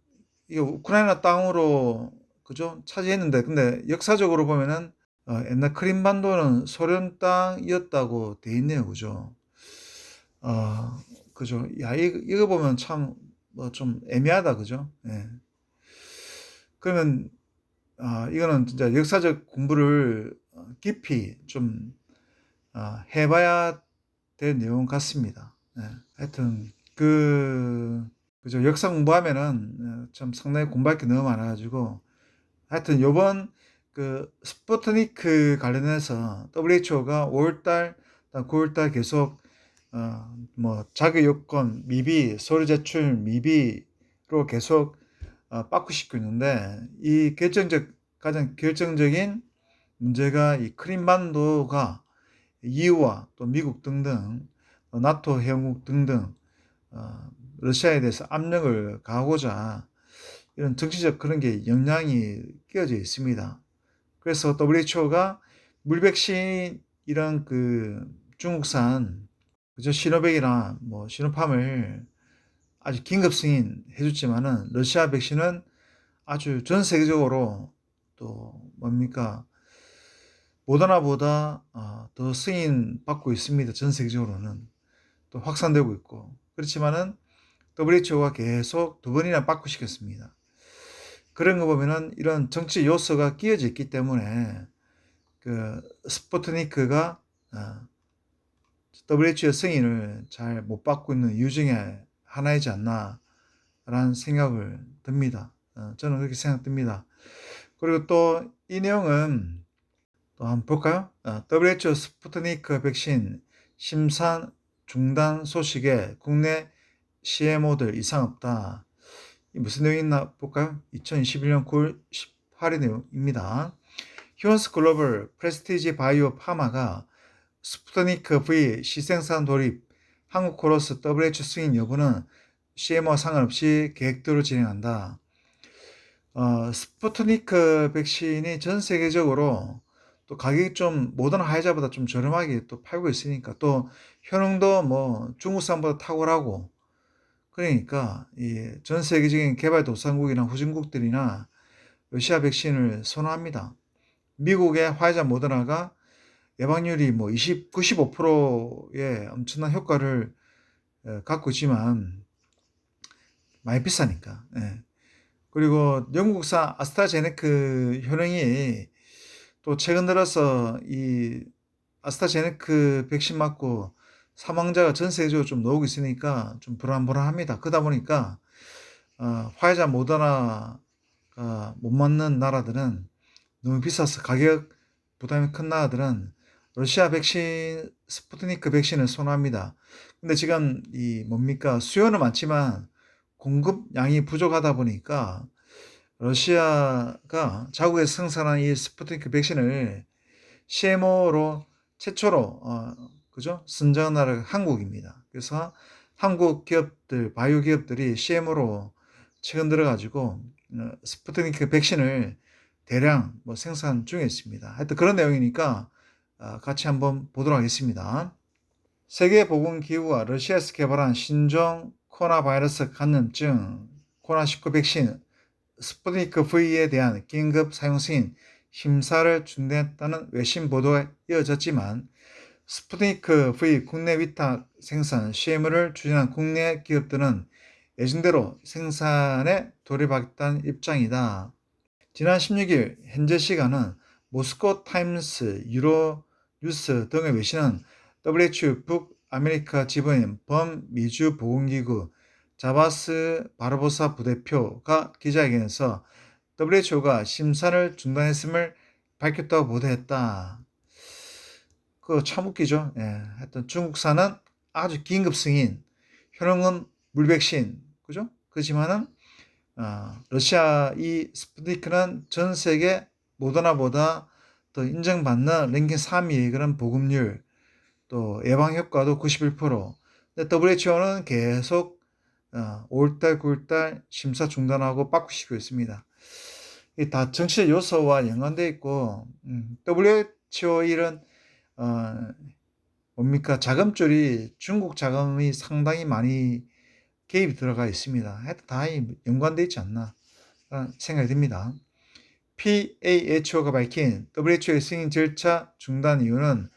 이 우크라이나 땅으로 그죠 차지했는데 근데 역사적으로 보면은 옛날 크림반도는 소련 땅이었다고 돼 있네요, 그죠? 그죠? 야, 이거 보면 참 뭐 좀 애매하다, 그죠? 예. 그러면 이거는 진짜 역사적 공부를 깊이 좀 해봐야 될 내용 같습니다. 예. 하여튼 그죠? 역사 공부하면은 참 상당히 공부할 게 너무 많아가지고 하여튼 요번 그 스푸트니크 관련해서 WHO가 5월달, 9월달 계속 뭐 자격 요건 미비, 서류 제출 미비로 계속 빠꾸시키고 있는데 이 가장 결정적인 문제가 이 크림반도가 EU와 또 미국 등등 나토 회원국 등등 러시아에 대해서 압력을 가하고자 이런 정치적 그런 게 영향이 끼어져 있습니다. 그래서 WHO가 물백신 이런 그 중국산 그저 시노백이나 뭐 시노팜을 아주 긴급 승인해 줬지만은 러시아 백신은 아주 전 세계적으로 또 뭡니까 모더나보다 더 승인 받고 있습니다. 전 세계적으로는 또 확산되고 있고 그렇지만은 WHO가 계속 두 번이나 바꾸시켰습니다. 그런 거 보면은 이런 정치 요소가 끼어져 있기 때문에 그 스푸트니크가 WHO 승인을 잘 못 받고 있는 이유 중에 하나이지 않나라는 생각을 듭니다. 저는 그렇게 생각됩니다. 그리고 또 이 내용은 또 한번 볼까요? WHO 스푸트니크 백신 심사 중단 소식에 국내 CMO들 이상 없다. 무슨 내용이 있나 볼까요? 2021년 9월 18일 내용입니다. 휴먼스 글로벌 프레스티지 바이오 파마가 스푸트니크 V 시생산 돌입 한국 코러스 WHO 승인 여부는 CMO와 상관없이 계획대로 진행한다. 스푸트니크 백신이 전 세계적으로 또 가격이 좀 모던 화이자보다 좀 저렴하게 또 팔고 있으니까 또 효능도 뭐 중국산보다 탁월하고 그러니까 이 전 세계적인 개발도상국이나 후진국들이나 러시아 백신을 선호합니다. 미국의 화이자 모더나가 예방률이 뭐 95%의 엄청난 효과를 갖고 있지만 많이 비싸니까. 예. 그리고 영국산 아스트라제네크 효능이 또 최근 들어서 이 아스트라제네크 백신 맞고 사망자가 전 세계적으로 좀 나오고 있으니까 좀 불안불안합니다. 그러다 보니까 화이자 모더나가 못 맞는 나라들은 너무 비싸서 가격 부담이 큰 나라들은 러시아 백신, 스푸트니크 백신을 선호합니다. 근데 지금 수요는 많지만 공급량이 부족하다 보니까 러시아가 자국에서 생산한 이 스푸트니크 백신을 CMO로 최초로 그죠? 선정한 나라가 한국입니다. 그래서 한국 기업들, 바이오 기업들이 CMO로 최근 들어가지고 스푸트니크 백신을 대량 생산 중에 있습니다. 하여튼 그런 내용이니까 같이 한번 보도록 하겠습니다. 세계보건기구가 러시아에서 개발한 신종 코로나 바이러스 감염증 코로나19 백신 스푸트니크 V에 대한 긴급 사용 승인 심사를 준비했다는 외신 보도가 이어졌지만 스푸트니크 V 국내 위탁 생산 CM을 추진한 국내 기업들은 예정대로 생산에 돌입하겠다는 입장이다. 지난 16일 현재 시간은 모스코 타임스, 유로 뉴스 등의 외신은 WHO 북아메리카 지부인 범미주 보건기구 자바스 바르보사 부대표가 기자회견에서 WHO가 심사를 중단했음을 밝혔다고 보도했다. 그거 참 웃기죠. 예, 하여튼 중국산은 아주 긴급 승인, 효능은 물백신, 그죠? 그렇지만은 러시아 이 스푸트니크는 전 세계 모더나보다 더 인정받는 랭킹 3위의 그런 보급률, 또 예방 효과도 91%. 근데 WHO는 계속 5월달, 9월달 심사 중단하고 바꾸시고 있습니다. 이 다 정치적 요소와 연관되어 있고, WHO 이런 자금줄이 중국 자금이 상당히 많이 개입이 들어가 있습니다. 하여튼 다 연관되어 있지 않나 생각이 듭니다. PAHO가 밝힌 WHO의 승인 절차 중단 이유는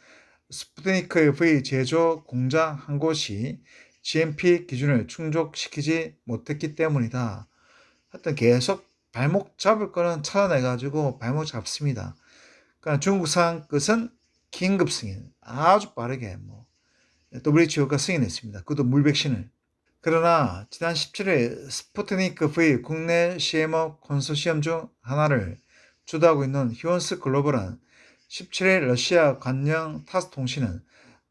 스푸트니크 V 제조 공장 한 곳이 GMP 기준을 충족시키지 못했기 때문이다. 하여튼 계속 발목 잡을 거는 찾아내가지고 발목 잡습니다. 그러니까 중국산 것은 긴급 승인, 아주 빠르게 WHO가 승인했습니다. 그것도 물백신을. 그러나 지난 17일 스푸트니크 V 국내 CMO 컨소시엄 중 하나를 주도하고 있는 히온스 글로벌은 17일 러시아 관영 타스 통신은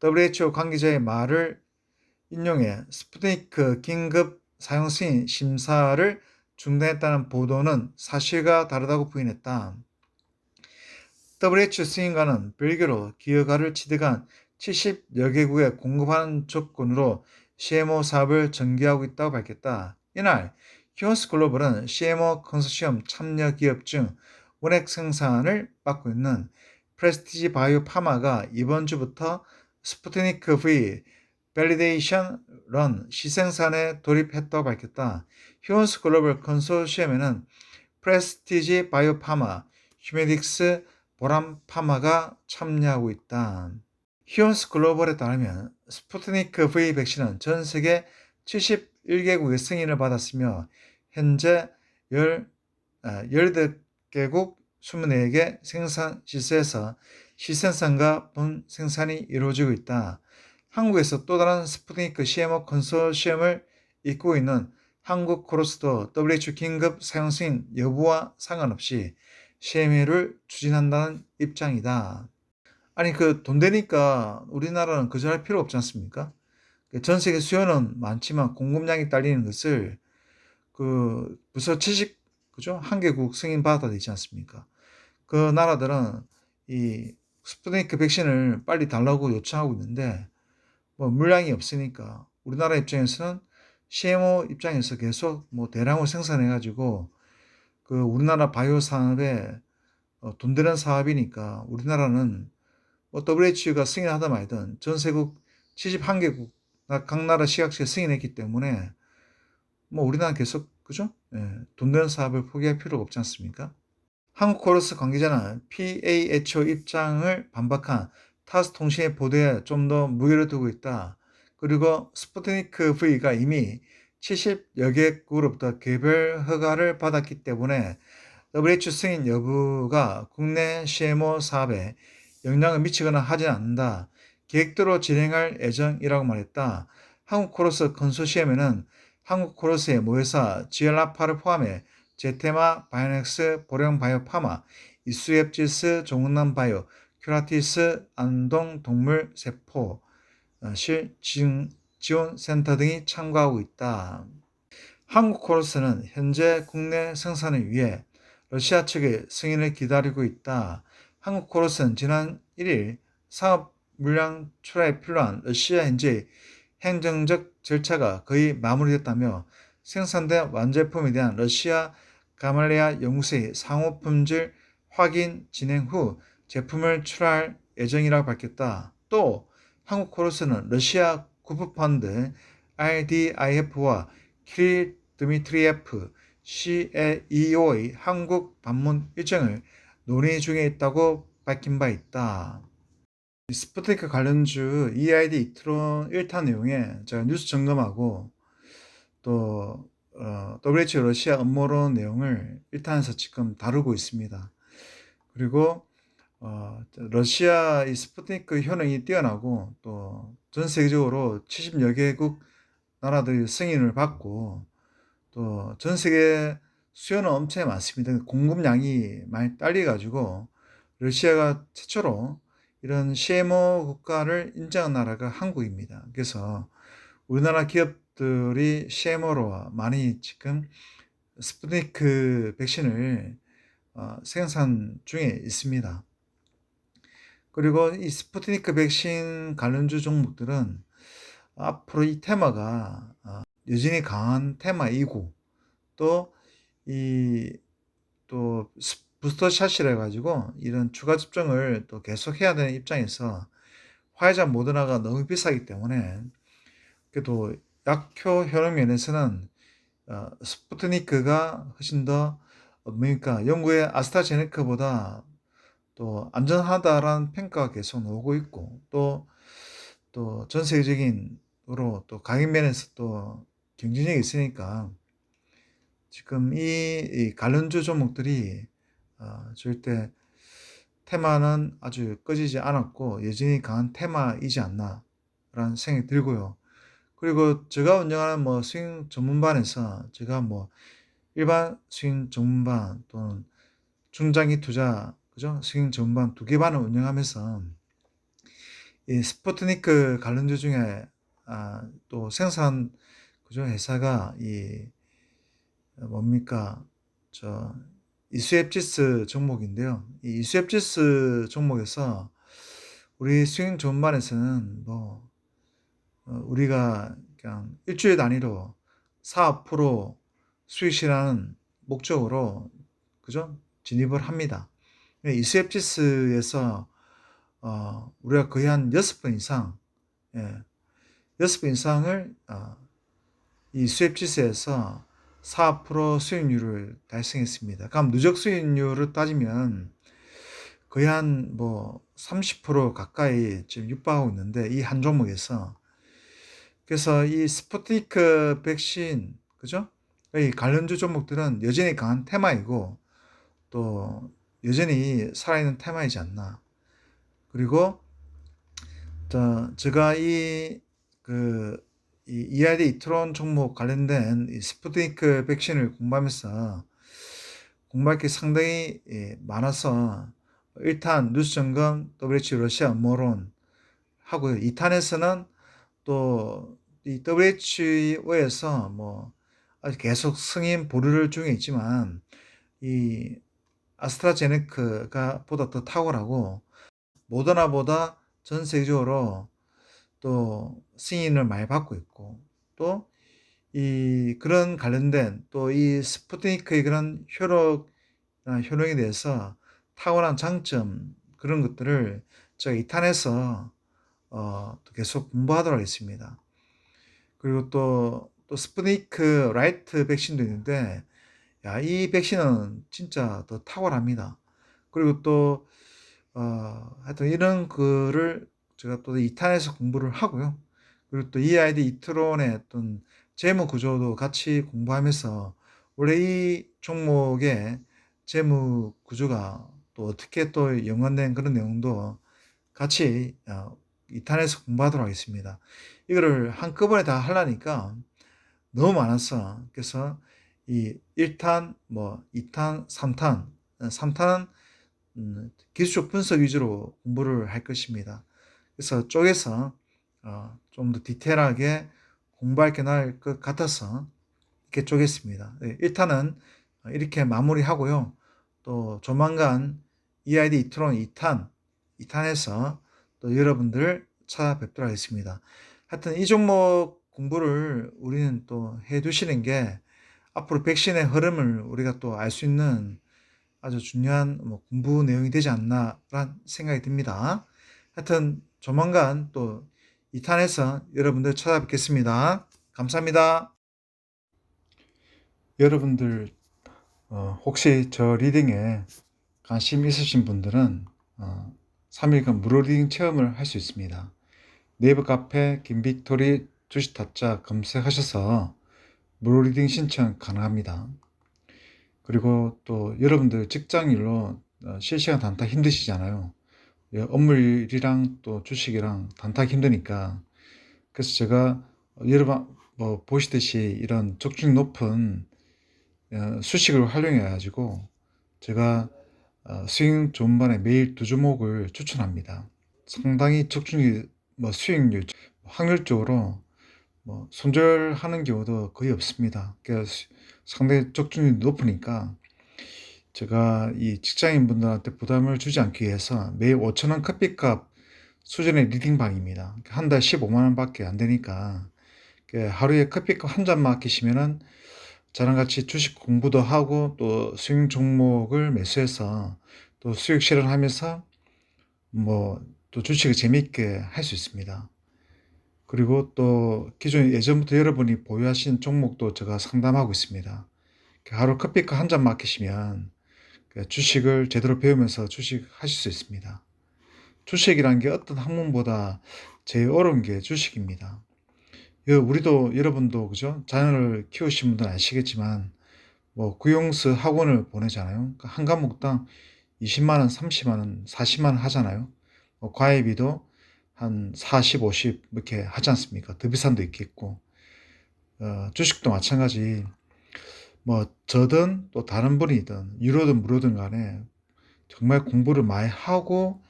WHO 관계자의 말을 인용해 스푸트니크 긴급 사용 승인 심사를 중단했다는 보도는 사실과 다르다고 부인했다. WHO 승인과는 별개로 기여가를 취득한 70여 개국에 공급하는 조건으로 CMO 사업을 전개하고 있다고 밝혔다. 이날 히온스 글로벌은 CMO 컨소시엄 참여 기업 중 원액 생산을 맡고 있는 프레스티지 바이오 파마가 이번 주부터 스푸트니크 V 밸리데이션 런 시생산에 돌입했다고 밝혔다. 히온스 글로벌 컨소시엄에는 프레스티지 바이오 파마, 휴메딕스, 보람 파마가 참여하고 있다. 히온스 글로벌에 따르면 스푸트니크 V 백신은 전 세계 71개국의 승인을 받았으며 현재 18개국 24개 생산 시설에서 시생산과 분생산이 이루어지고 있다. 한국에서 또 다른 스푸트니크 CMO 컨소시엄을 이끌고 있는 한국코로스도 WHO 긴급 사용 승인 여부와 상관없이 CMO를 추진한다는 입장이다. 아니 돈 되니까 우리나라는 거절할 필요 없지 않습니까? 전 세계 수요는 많지만 공급량이 딸리는 것을 벌써 그죠? 한개국 승인 받아야 되지 않습니까? 그 나라들은 이 스푸트니크 백신을 빨리 달라고 요청하고 있는데 물량이 없으니까 우리나라 입장에서는 CMO 입장에서 계속 대량으로 생산해가지고 우리나라 바이오 산업에 돈 되는 사업이니까 우리나라는 WHO가 승인하든 말든 전세국 71개국 각 나라 식약처에 승인했기 때문에 우리나라는 계속 그죠? 돈 되는 사업을 포기할 필요가 없지 않습니까? 한국코러스 관계자는 PAHO 입장을 반박한 타스통신의 보도에 좀 더 무게를 두고 있다. 그리고 스푸트니크 V가 이미 70여 개국으로부터 개별 허가를 받았기 때문에 WHO 승인 여부가 국내 CMO 사업에 영향을 미치거나 하지 않는다. 계획대로 진행할 예정이라고 말했다. 한국코러스 컨소시엄에는 한국코러스의 모회사 지엘라파를 포함해 제테마, 바이오넥스, 보령 바이오파마, 이수앱지스, 조문남 바이오, 큐라티스, 안동 동물 세포 실 지원센터 등이 참가하고 있다. 한국코러스는 현재 국내 생산을 위해 러시아 측의 승인을 기다리고 있다. 한국코러스는 지난 1일 상업 물량 출하에 필요한 러시아 현재의 행정적 절차가 거의 마무리됐다며 생산된 완제품에 대한 러시아 가말레아 연구소의 상호 품질 확인 진행 후 제품을 출하할 예정이라고 밝혔다. 또 한국코러스는 러시아 구프펀드 RDIF와 키릴 드미트리예프 CEO의 한국 방문 일정을 논의 중에 있다고 밝힌 바 있다. 스푸트니크 관련주 EID 이트론 1탄 내용에 제가 뉴스 점검하고 또 WHO 러시아 음모론 내용을 1탄에서 지금 다루고 있습니다. 그리고 러시아 이 스푸트니크 효능이 뛰어나고 또 전 세계적으로 70여 개국 나라들이 승인을 받고 또 전 세계 수요는 엄청 많습니다. 공급량이 많이 딸려가지고 러시아가 최초로 이런 CMO 국가를 인정한 나라가 한국입니다. 그래서 우리나라 기업들이 CMO로 많이 지금 스푸트니크 백신을 생산 중에 있습니다. 그리고 이 스푸트니크 백신 관련주 종목들은 앞으로 이 테마가 여전히 강한 테마이고 또 부스터샷이라 해가지고 이런 추가 접종을 또 계속 해야 되는 입장에서 화이자 모더나가 너무 비싸기 때문에 그래도 약효 효능 면에서는 스푸트니크가 훨씬 더 뭡니까 영국의 아스트라제네카보다 또 안전하다라는 평가가 계속 나오고 있고 또 전 세계적인으로 또 가격 면에서 또 경쟁력이 있으니까 지금 이 관련주 종목들이 절대 테마는 아주 꺼지지 않았고 여전히 강한 테마이지 않나라는 생각이 들고요. 그리고 제가 운영하는 뭐 스윙 전문반에서 제가 뭐 일반 스윙 전문반 또는 중장기 투자 그죠? 스윙 전문반 2개 반을 운영하면서 이 스푸트니크 관련주 중에 또 생산 그죠? 회사가 이 뭡니까 이수앱지스 종목인데요. 이 이수앱지스 종목에서 우리 스윙 전반에서는 뭐 우리가 그냥 일주일 단위로 4% 수익이라는 목적으로 그죠? 진입을 합니다. 이수앱지스에서 우리가 거의 한 6번 이상 6번 이상을 이 수앱지수에서 4% 수익률을 달성했습니다. 그럼 누적 수익률을 따지면 거의 한 뭐 30% 가까이 지금 육박하고 있는데 이 한 종목에서 그래서 이 스푸트니크 백신 그죠? 이 관련주 종목들은 여전히 강한 테마이고 또 여전히 살아있는 테마이지 않나. 그리고 제가 이 EID 이트론 종목 관련된 이 스푸트니크 백신을 공부하면서 공부할 게 상당히 많아서 1탄 뉴스 점검 WHO 러시아 음모론 하고요. 2탄에서는 또 이 WHO에서 뭐 아직 계속 승인 보류 중에 있지만 이 아스트라제네카가 보다 더 탁월하고 모더나보다 전 세계적으로 또 승인을 많이 받고 있고 또 그런 관련된 또 이 스푸트니크의 그런 효능에 대해서 탁월한 장점 그런 것들을 제가 2탄에서 계속 공부하도록 하겠습니다. 그리고 또 스푸트니크 라이트 백신도 있는데 이 백신은 진짜 더 탁월합니다. 그리고 또 하여튼 이런 거를 제가 또 2탄에서 공부를 하고요. 그리고 또 EID 이트론의 어떤 재무 구조도 같이 공부하면서 원래 이 종목의 재무 구조가 또 어떻게 또 연관된 그런 내용도 같이 2탄에서 공부하도록 하겠습니다. 이거를 한꺼번에 다 하려니까 너무 많았어. 그래서 이 1탄, 뭐 2탄, 3탄, 3탄은 기술적 분석 위주로 공부를 할 것입니다. 그래서 쪼개서 좀 더 디테일하게 공부할 게 나을 것 같아서 이렇게 쪼갰습니다. 네, 일단은 이렇게 마무리하고요. 또 조만간 EID 이트론 2탄에서 또 여러분들 찾아뵙도록 하겠습니다. 하여튼 이 종목 공부를 우리는 또 해 두시는 게 앞으로 백신의 흐름을 우리가 또 알 수 있는 아주 중요한 공부 내용이 되지 않나라는 생각이 듭니다. 하여튼 조만간 또 2탄에서 여러분들 찾아뵙겠습니다. 감사합니다. 여러분들 혹시 저 리딩에 관심 있으신 분들은 3일간 무료 리딩 체험을 할 수 있습니다. 네이버 카페 김빅토리 주식타짜 검색하셔서 무료 리딩 신청 가능합니다. 그리고 또 여러분들 직장일로 실시간 단타 힘드시잖아요. 업무일이랑 또 주식이랑 단타 힘드니까, 그래서 제가 여러분 보시듯이 이런 적중률 높은 수식을 활용해 가지고 제가 수익 좋은 반에 매일 2종목을 추천합니다. 상당히 적중률 수익률 확률적으로 손절하는 경우도 거의 없습니다. 그래서 상당히 적중률이 높으니까 제가 이 직장인분들한테 부담을 주지 않기 위해서 매일 5,000원 커피값 수준의 리딩방입니다. 한 달 15만 원밖에 안 되니까 하루에 커피값 한 잔 맡기시면은 저랑 같이 주식 공부도 하고 또 수익 종목을 매수해서 또 수익 실현하면서 또 주식을 재미있게 할 수 있습니다. 그리고 또 기존에 예전부터 여러분이 보유하신 종목도 제가 상담하고 있습니다. 하루 커피값 한 잔 맡기시면 주식을 제대로 배우면서 주식 하실 수 있습니다. 주식이란 게 어떤 학문보다 제일 어려운 게 주식입니다. 우리도 여러분도 그죠? 자녀를 키우신 분들은 아시겠지만 구용수 학원을 보내잖아요. 한 과목당 20만 원, 30만 원, 40만 원 하잖아요. 과외비도 한 40, 50 이렇게 하지 않습니까? 더 비싼 도 있겠고. 주식도 마찬가지. 저든 또 다른 분이든 유료든 무료든 간에 정말 공부를 많이 하고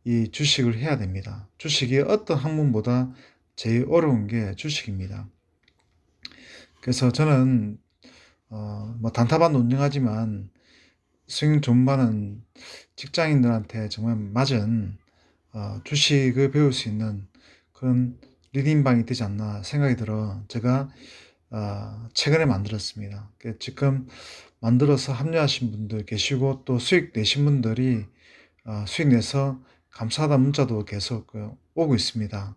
이 주식을 해야 됩니다. 주식이 어떤 학문보다 제일 어려운 게 주식입니다. 그래서 저는 단타반 운영하지만 수익 좋은 반은 직장인들한테 정말 맞은 주식을 배울 수 있는 그런 리딩방이 되지 않나 생각이 들어 제가 최근에 만들었습니다. 지금 만들어서 합류하신 분들 계시고 또 수익 내신 분들이 수익 내서 감사하다 문자도 계속 오고 있습니다.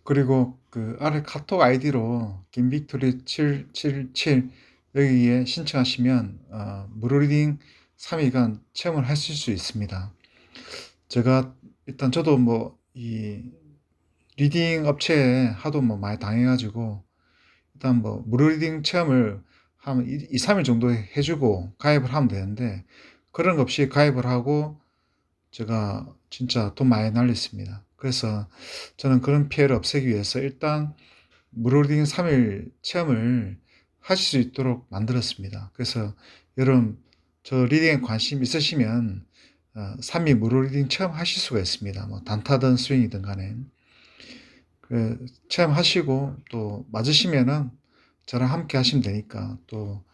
그리고 아래 카톡 아이디로 김빅토리 777 여기에 신청하시면 무료 리딩 3일간 체험을 하실 수 있습니다. 제가 일단 저도 이 리딩 업체에 하도 많이 당해가지고 일단 무료 리딩 체험을 한 2, 3일 정도 해주고 가입을 하면 되는데 그런 거 없이 가입을 하고 제가 진짜 돈 많이 날렸습니다. 그래서 저는 그런 피해를 없애기 위해서 일단 무료 리딩 3일 체험을 하실 수 있도록 만들었습니다. 그래서 여러분 저 리딩에 관심 있으시면 3일 무료 리딩 체험하실 수가 있습니다. 단타든 스윙이든 간에 체험하시고 또 맞으시면은 저랑 함께 하시면 되니까 또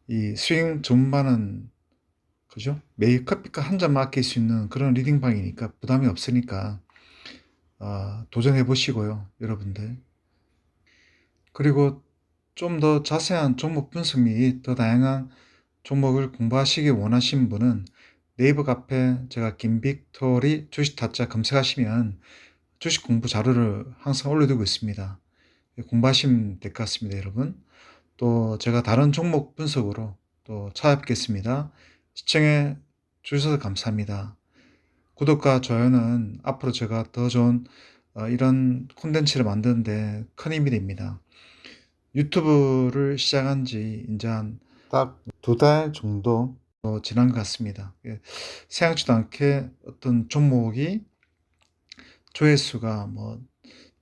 이 스윙 전반은 그죠? 매일 커피값 한 잔 맡길 수 있는 그런 리딩방이니까 부담이 없으니까 도전해 보시고요, 여러분들. 그리고 좀 더 자세한 종목 분석 및 더 다양한 종목을 공부하시기 원하시는 분은 네이버 카페 제가 김빅토리 주식타짜 검색하시면 주식 공부 자료를 항상 올려두고 있습니다. 공부하시면 될 것 같습니다, 여러분. 또 제가 다른 종목 분석으로 또 찾아뵙겠습니다. 시청해 주셔서 감사합니다. 구독과 좋아요는 앞으로 제가 더 좋은 이런 콘텐츠를 만드는데 큰 힘이 됩니다. 유튜브를 시작한 지 이제 한 딱 2달 정도 지난 것 같습니다. 생각지도 않게 어떤 종목이 조회수가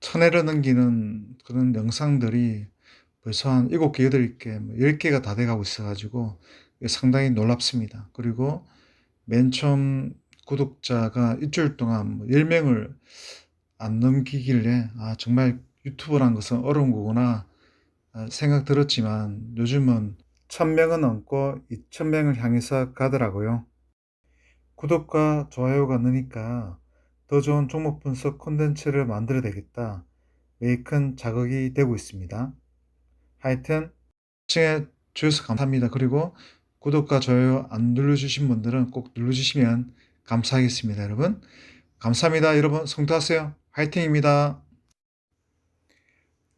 1000회를 넘기는 그런 영상들이 벌써 한 7개, 8개, 10개가 다 돼가고 있어가지고 상당히 놀랍습니다. 그리고 맨 처음 구독자가 일주일 동안 10명을 안 넘기길래 '아 정말 유튜브란 것은 어려운 거구나.' 생각 들었지만 요즘은 1,000명은 넘고 2,000명을 향해서 가더라고요. 구독과 좋아요가 느니까 '더 좋은 종목 분석 콘텐츠를 만들어야 되겠다.' 매일 큰 자극이 되고 있습니다. 하여튼 시청해 주셔서 감사합니다. 그리고 구독과 좋아요 안 눌러주신 분들은 꼭 눌러주시면 감사하겠습니다, 여러분. 감사합니다, 여러분. 성투하세요. 화이팅입니다.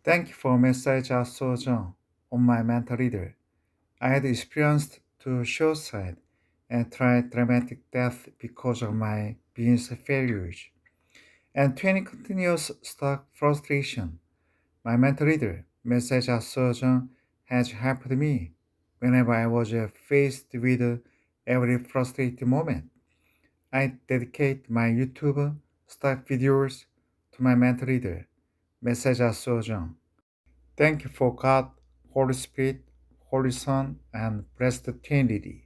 Thank you for message Asojong on my mental reader. I had experienced two suicide and tried dramatic death because of my business failures and 20 continuous stock frustration. My mentor reader, message Asojong, has helped me whenever I was faced with every frustrating moment. I dedicate my YouTube stock videos to my mentor reader, message Asojong. Thank you for God, Holy Spirit, Holy Son, and Blessed Trinity.